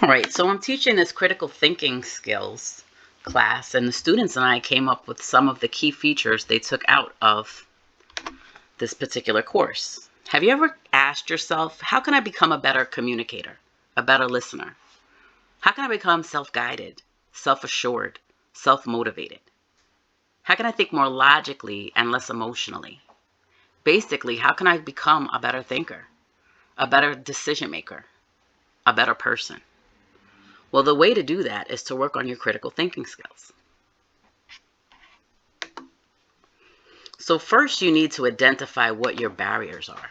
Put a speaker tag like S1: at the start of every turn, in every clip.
S1: All right, so I'm teaching this critical thinking skills class, and the students and I came up with some of the key features they took out of this particular course. Have you ever asked yourself, how can I become a better communicator, a better listener? How can I become self guided, self assured, self motivated? How can I think more logically and less emotionally? Basically, how can I become a better thinker, a better decision maker, a better person? Well, the way to do that is to work on your critical thinking skills. So first you need to identify what your barriers are.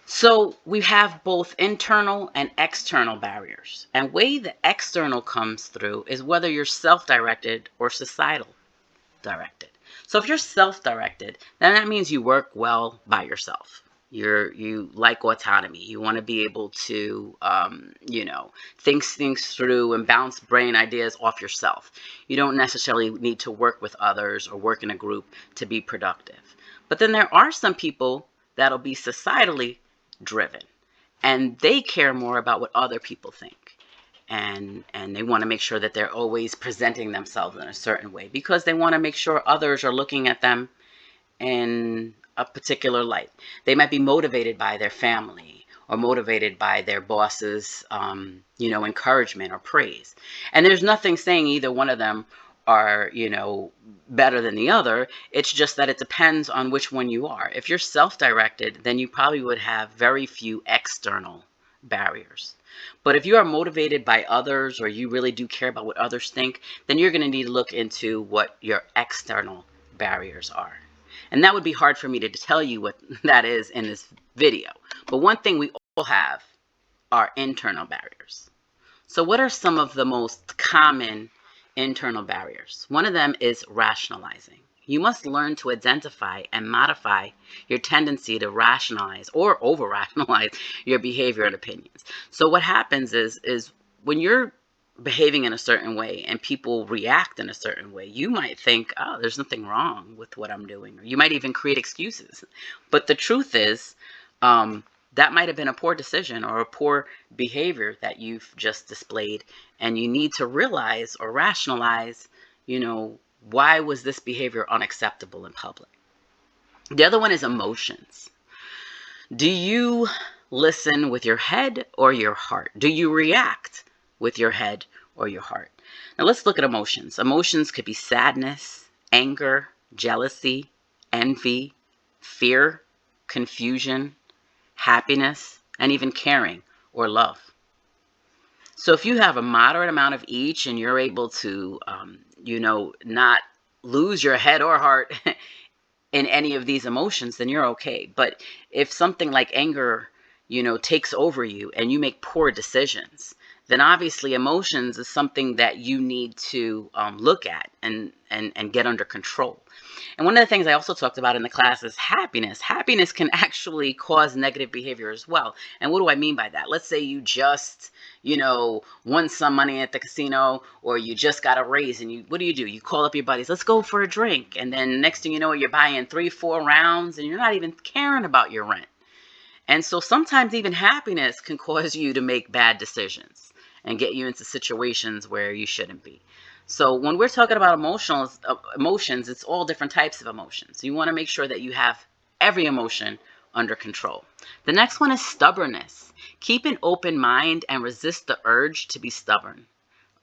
S1: So we have both internal and external barriers. And way the external comes through is whether you're self-directed or societal directed. So if you're self-directed, then that means you work well by yourself. You like autonomy. You want to be able to, think things through and bounce brain ideas off yourself. You don't necessarily need to work with others or work in a group to be productive. But then there are some people that'll be societally driven, and they care more about what other people think. And they want to make sure that they're always presenting themselves in a certain way because they want to make sure others are looking at them in a particular light. They might be motivated by their family or motivated by their boss's, encouragement or praise. And there's nothing saying either one of them are, better than the other. It's just that it depends on which one you are. If you're self-directed, then you probably would have very few external barriers. But if you are motivated by others or you really do care about what others think, then you're going to need to look into what your external barriers are. And that would be hard for me to tell you what that is in this video. But one thing we all have are internal barriers. So what are some of the most common internal barriers? One of them is rationalizing. You must learn to identify and modify your tendency to rationalize or over-rationalize your behavior and opinions. So what happens is when you're behaving in a certain way and people react in a certain way, you might think, oh, there's nothing wrong with what I'm doing. Or you might even create excuses. But the truth is, that might have been a poor decision or a poor behavior that you've just displayed. And you need to realize or rationalize, why was this behavior unacceptable in public? The other one is emotions. Do you listen with your head or your heart? Do you react with your head or your heart? Now let's look at emotions. Emotions could be sadness, anger, jealousy, envy, fear, confusion, happiness, and even caring or love. So if you have a moderate amount of each and you're able to, not lose your head or heart in any of these emotions, then you're okay. But if something like anger, takes over you and you make poor decisions, then obviously emotions is something that you need to look at and get under control. And one of the things I also talked about in the class is happiness. Happiness can actually cause negative behavior as well. And what do I mean by that? Let's say you just, won some money at the casino, or you just got a raise, and what do? You call up your buddies, let's go for a drink. And then next thing you know, you're buying 3-4 rounds and you're not even caring about your rent. And so sometimes even happiness can cause you to make bad decisions and get you into situations where you shouldn't be. So when we're talking about emotions, it's all different types of emotions. You want to make sure that you have every emotion under control. The next one is stubbornness. Keep an open mind and resist the urge to be stubborn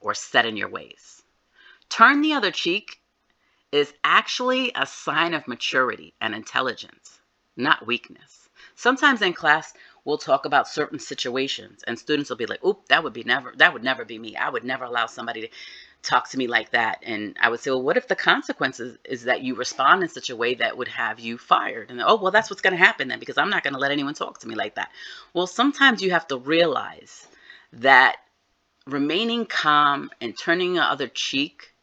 S1: or set in your ways. Turn the other cheek is actually a sign of maturity and intelligence, not weakness. Sometimes in class, we'll talk about certain situations and students will be like, oop, that would never be me. I would never allow somebody to talk to me like that. And I would say, well, what if the consequences is that you respond in such a way that would have you fired? And oh, well, that's what's going to happen then, because I'm not going to let anyone talk to me like that. Well, sometimes you have to realize that remaining calm and turning the other cheek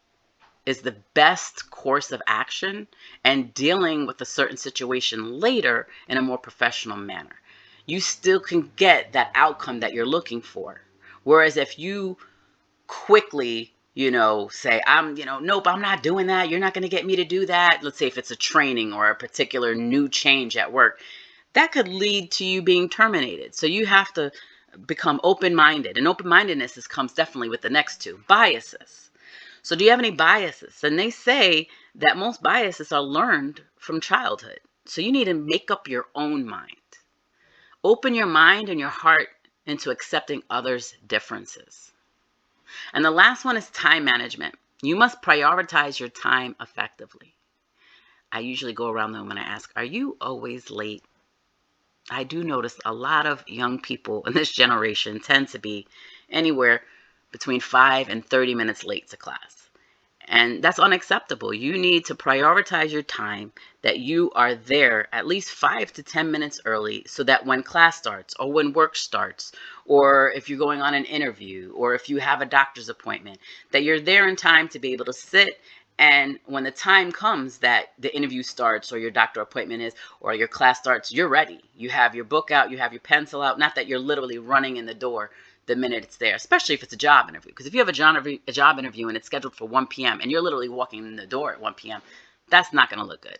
S1: is the best course of action and dealing with a certain situation later in a more professional manner. You still can get that outcome that you're looking for. Whereas if you quickly, say, nope, I'm not doing that. You're not going to get me to do that. Let's say if it's a training or a particular new change at work, that could lead to you being terminated. So you have to become open-minded. And open-mindedness comes definitely with the next two, biases. So do you have any biases? And they say that most biases are learned from childhood. So you need to make up your own mind. Open your mind and your heart into accepting others' differences. And the last one is time management. You must prioritize your time effectively. I usually go around the room and I ask, are you always late? I do notice a lot of young people in this generation tend to be anywhere between 5 and 30 minutes late to class. And that's unacceptable. You need to prioritize your time, that you are there at least 5 to 10 minutes early, so that when class starts or when work starts, or if you're going on an interview, or if you have a doctor's appointment, that you're there in time to be able to sit. And when the time comes that the interview starts or your doctor appointment is or your class starts, you're ready. You have your book out, you have your pencil out, not that you're literally running in the door the minute it's there, especially if it's a job interview. Because if you have a job interview and it's scheduled for 1 p.m. and you're literally walking in the door at 1 p.m., that's not going to look good.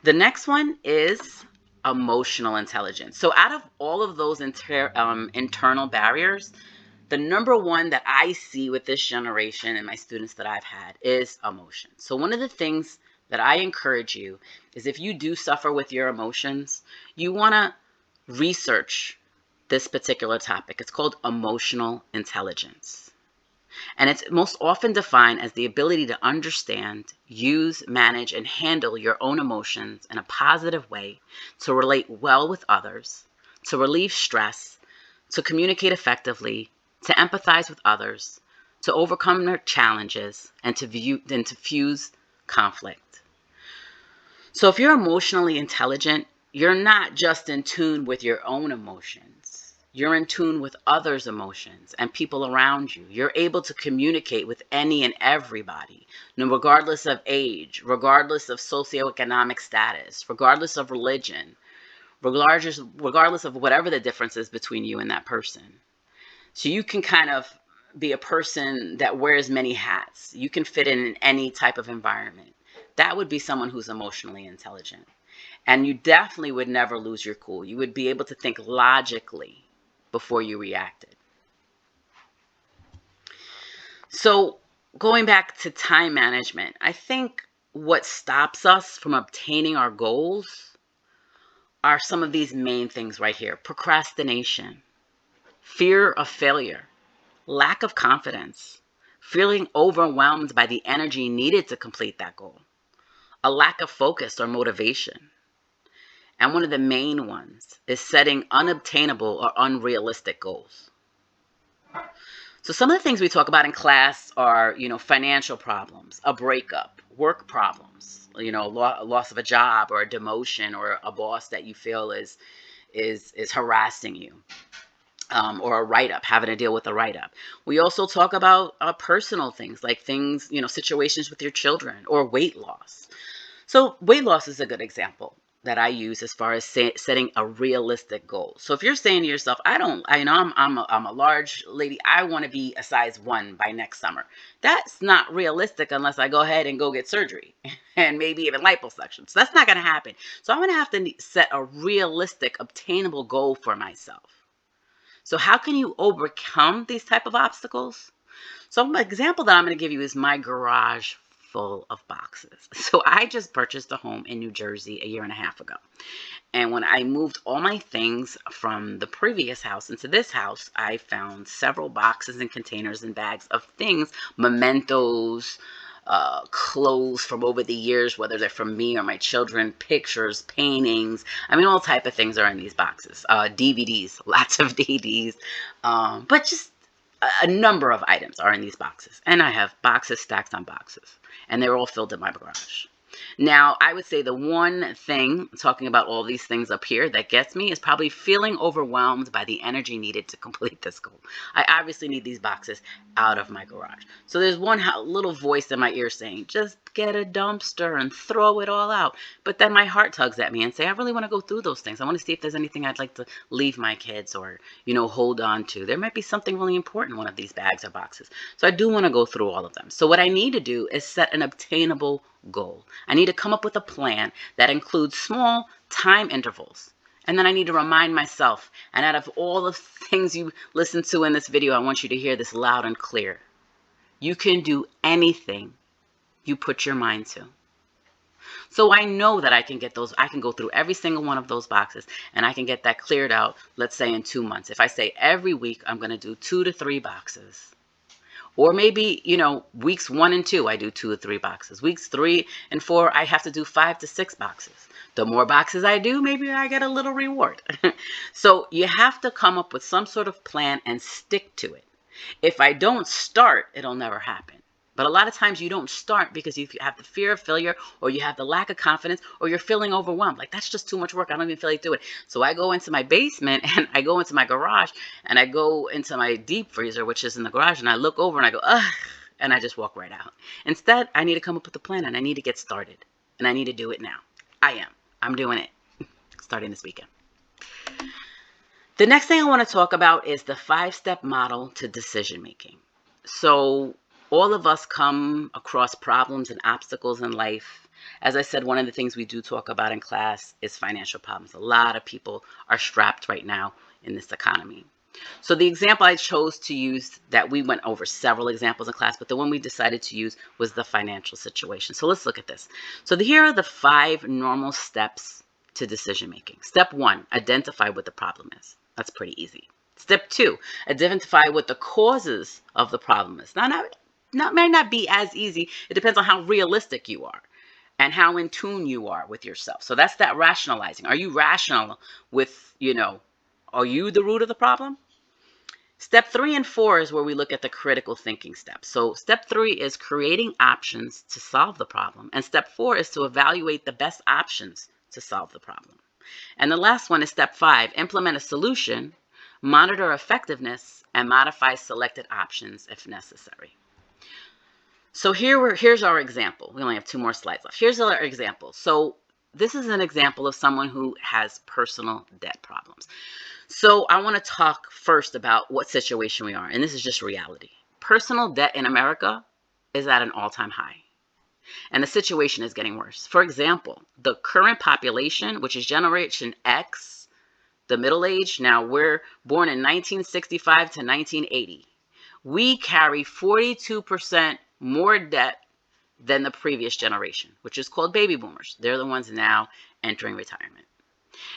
S1: The next one is emotional intelligence. So out of all of those internal barriers, the number one that I see with this generation and my students that I've had is emotion. So one of the things that I encourage you is, if you do suffer with your emotions, you want to research this particular topic. It's called emotional intelligence. And it's most often defined as the ability to understand, use, manage, and handle your own emotions in a positive way, to relate well with others, to relieve stress, to communicate effectively, to empathize with others, to overcome their challenges, and to fuse conflict. So if you're emotionally intelligent, you're not just in tune with your own emotions. You're in tune with others' emotions and people around you. You're able to communicate with any and everybody, regardless of age, regardless of socioeconomic status, regardless of religion, regardless of whatever the difference is between you and that person. So you can kind of be a person that wears many hats. You can fit in any type of environment. That would be someone who's emotionally intelligent. And you definitely would never lose your cool. You would be able to think logically before you reacted. So going back to time management, I think what stops us from obtaining our goals are some of these main things right here: procrastination, fear of failure, lack of confidence, feeling overwhelmed by the energy needed to complete that goal, a lack of focus or motivation. And one of the main ones is setting unobtainable or unrealistic goals. So some of the things we talk about in class are, financial problems, a breakup, work problems, loss of a job or a demotion, or a boss that you feel is harassing you. Or a write-up, having to deal with a write-up. We also talk about personal things, like things, situations with your children, or weight loss. So weight loss is a good example that I use as far as setting a realistic goal. So if you're saying to yourself, I'm a large lady, I want to be a size 1 by next summer. That's not realistic unless I go ahead and go get surgery and maybe even liposuction. So that's not going to happen. So I'm going to have to set a realistic, obtainable goal for myself. So how can you overcome these type of obstacles? So an example that I'm going to give you is my garage full of boxes. So I just purchased a home in New Jersey a year and a half ago. And when I moved all my things from the previous house into this house, I found several boxes and containers and bags of things, mementos, clothes from over the years, whether they're from me or my children, pictures, paintings. I mean, all type of things are in these boxes. DVDs, lots of DVDs, but just a number of items are in these boxes. And I have boxes stacked on boxes, and they're all filled in my garage. Now, I would say the one thing, talking about all these things up here, that gets me is probably feeling overwhelmed by the energy needed to complete this goal. I obviously need these boxes out of my garage. So there's one little voice in my ear saying, just get a dumpster and throw it all out. But then my heart tugs at me and say, I really want to go through those things. I want to see if there's anything I'd like to leave my kids or, hold on to. There might be something really important in one of these bags or boxes. So I do want to go through all of them. So what I need to do is set an obtainable goal. I need to come up with a plan that includes small time intervals And then I need to remind myself, and out of all the things you listen to in this video, I want you to hear this loud and clear. You can do anything you put your mind to. So I know that I can get those, I can go through every single one of those boxes and I can get that cleared out, let's say in 2 months. If I say every week I'm going to do 2 to 3 boxes. Or maybe, weeks 1 and 2, I do 2 or 3 boxes. Weeks 3 and 4, I have to do 5 to 6 boxes. The more boxes I do, maybe I get a little reward. So you have to come up with some sort of plan and stick to it. If I don't start, it'll never happen. But a lot of times you don't start because you have the fear of failure, or you have the lack of confidence, or you're feeling overwhelmed. Like, that's just too much work. I don't even feel like doing it. So I go into my basement and I go into my garage and I go into my deep freezer, which is in the garage, and I look over and I go, ugh, and I just walk right out. Instead, I need to come up with a plan and I need to get started. And I need to do it now. I'm doing it starting this weekend. The next thing I want to talk about is the 5-step model to decision making. So all of us come across problems and obstacles in life. As I said, one of the things we do talk about in class is financial problems. A lot of people are strapped right now in this economy. So the example I chose to use, that we went over several examples in class, but the one we decided to use was the financial situation. So let's look at this. So here are the 5 normal steps to decision making. Step 1, identify what the problem is. That's pretty easy. Step 2, identify what the causes of the problem is. Now, may not be as easy. It depends on how realistic you are and how in tune you are with yourself. So that's that rationalizing. Are you rational with, are you the root of the problem? Step 3 and 4 is where we look at the critical thinking steps. So step 3 is creating options to solve the problem. And step 4 is to evaluate the best options to solve the problem. And the last one is step 5, implement a solution, monitor effectiveness, and modify selected options if necessary. So here's our example. We only have 2 more slides left. Here's our example. So this is an example of someone who has personal debt problems. So I want to talk first about what situation we are. And this is just reality. Personal debt in America is at an all-time high. And the situation is getting worse. For example, the current population, which is Generation X, the middle age, now we're born in 1965 to 1980. We carry 42% more debt than the previous generation, which is called baby boomers. They're the ones now entering retirement.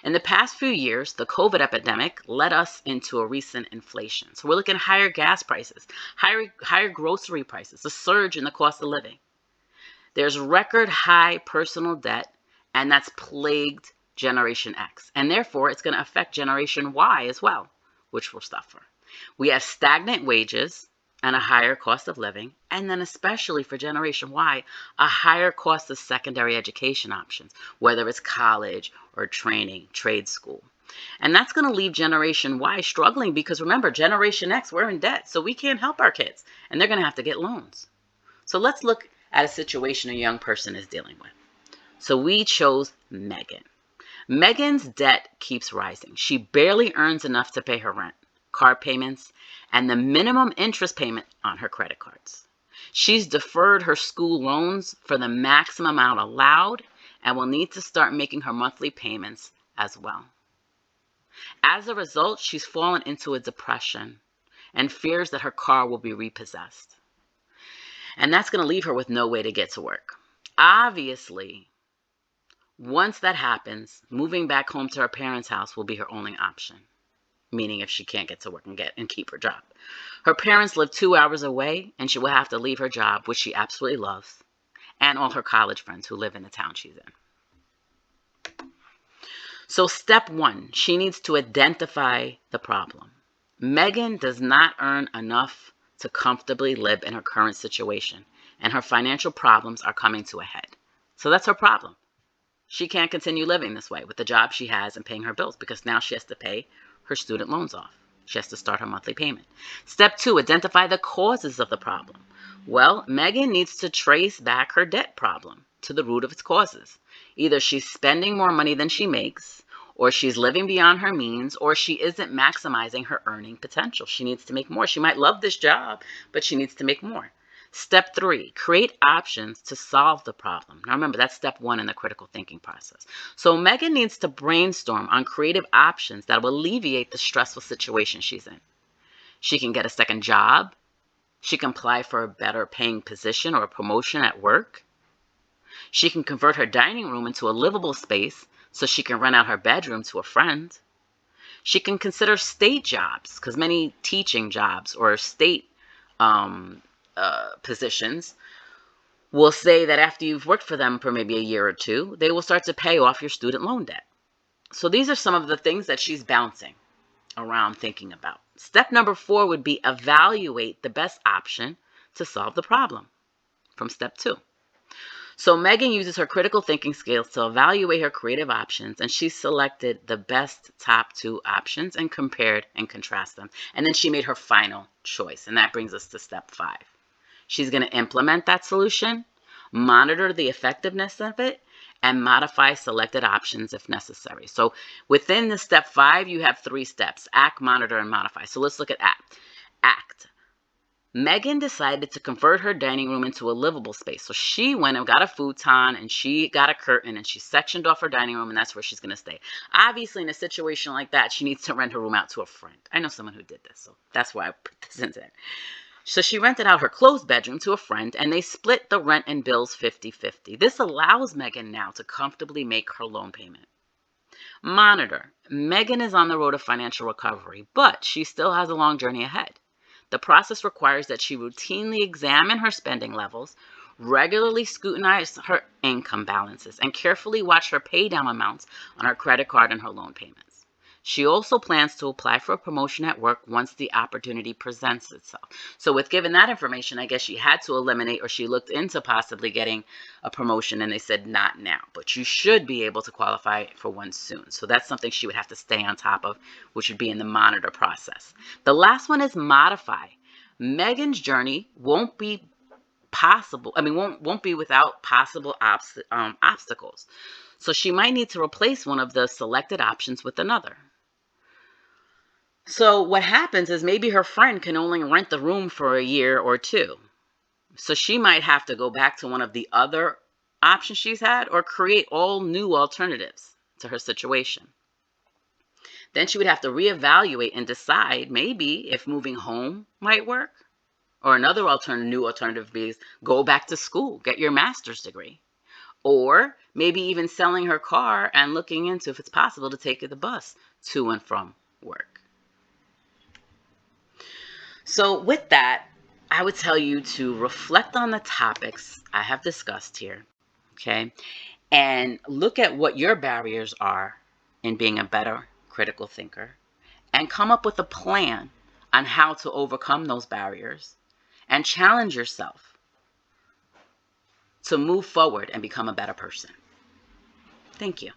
S1: In the past few years, the COVID epidemic led us into a recent inflation. So we're looking at higher gas prices, higher grocery prices, a surge in the cost of living. There's record high personal debt, and that's plagued Generation X. And therefore, it's going to affect Generation Y as well, which will suffer. We have stagnant wages and a higher cost of living, and then especially for Generation Y, a higher cost of secondary education options, whether it's college or training, trade school. And that's going to leave Generation Y struggling because remember, Generation X, we're in debt, so we can't help our kids, and they're going to have to get loans. So let's look at a situation a young person is dealing with. So we chose Megan. Megan's debt keeps rising. She barely earns enough to pay her rent, car payments, and the minimum interest payment on her credit cards. She's deferred her school loans for the maximum amount allowed and will need to start making her monthly payments as well. As a result, she's fallen into a depression and fears that her car will be repossessed. And that's going to leave her with no way to get to work. Obviously, once that happens, moving back home to her parents' house will be her only option. Meaning if she can't get to work and keep her job. Her parents live 2 hours away, and she will have to leave her job, which she absolutely loves, and all her college friends who live in the town she's in. So step 1, she needs to identify the problem. Megan does not earn enough to comfortably live in her current situation, and her financial problems are coming to a head. So that's her problem. She can't continue living this way with the job she has and paying her bills because now she has to pay her student loans off. She has to start her monthly payment. Step 2, identify the causes of the problem. Well, Megan needs to trace back her debt problem to the root of its causes. Either she's spending more money than she makes, or she's living beyond her means, or she isn't maximizing her earning potential. She needs to make more. She might love this job, but she needs to make more. Step 3, create options to solve the problem. Now remember, that's step 1 in the critical thinking process. So Megan needs to brainstorm on creative options that will alleviate the stressful situation she's in. She can get a second job. She can apply for a better paying position or a promotion at work. She can convert her dining room into a livable space so she can rent out her bedroom to a friend. She can consider state jobs, because many teaching jobs or state positions will say that after you've worked for them for maybe a year or two, they will start to pay off your student loan debt. So these are some of the things that she's bouncing around thinking about. Step number 4 would be evaluate the best option to solve the problem from step 2. So Megan uses her critical thinking skills to evaluate her creative options, and she selected the best top 2 options and compared and contrasted them. And then she made her final choice, and that brings us to step 5. She's going to implement that solution, monitor the effectiveness of it, and modify selected options if necessary. So within the step 5, you have 3 steps: act, monitor, and modify. So let's look at act. Act. Megan decided to convert her dining room into a livable space. So she went and got a futon, and she got a curtain, and she sectioned off her dining room, and that's where she's going to stay. Obviously, in a situation like that, she needs to rent her room out to a friend. I know someone who did this, so that's why I put this in there. So she rented out her closed bedroom to a friend, and they split the rent and bills 50-50. This allows Megan now to comfortably make her loan payment. Monitor. Megan is on the road to financial recovery, but she still has a long journey ahead. The process requires that she routinely examine her spending levels, regularly scrutinize her income balances, and carefully watch her pay down amounts on her credit card and her loan payments. She also plans to apply for a promotion at work once the opportunity presents itself. So with given that information, I guess she had to eliminate, or she looked into possibly getting a promotion, and they said not now, but you should be able to qualify for one soon. So that's something she would have to stay on top of, which would be in the monitor process. The last one is modify. Megan's journey won't be possible. Won't be without possible obstacles. So she might need to replace one of the selected options with another. So what happens is maybe her friend can only rent the room for a year or two. So she might have to go back to one of the other options she's had, or create all new alternatives to her situation. Then she would have to reevaluate and decide maybe if moving home might work, or another new alternative is go back to school, get your master's degree, or maybe even selling her car and looking into if it's possible to take the bus to and from work. So with that, I would tell you to reflect on the topics I have discussed here, okay? And look at what your barriers are in being a better critical thinker, and come up with a plan on how to overcome those barriers and challenge yourself to move forward and become a better person. Thank you.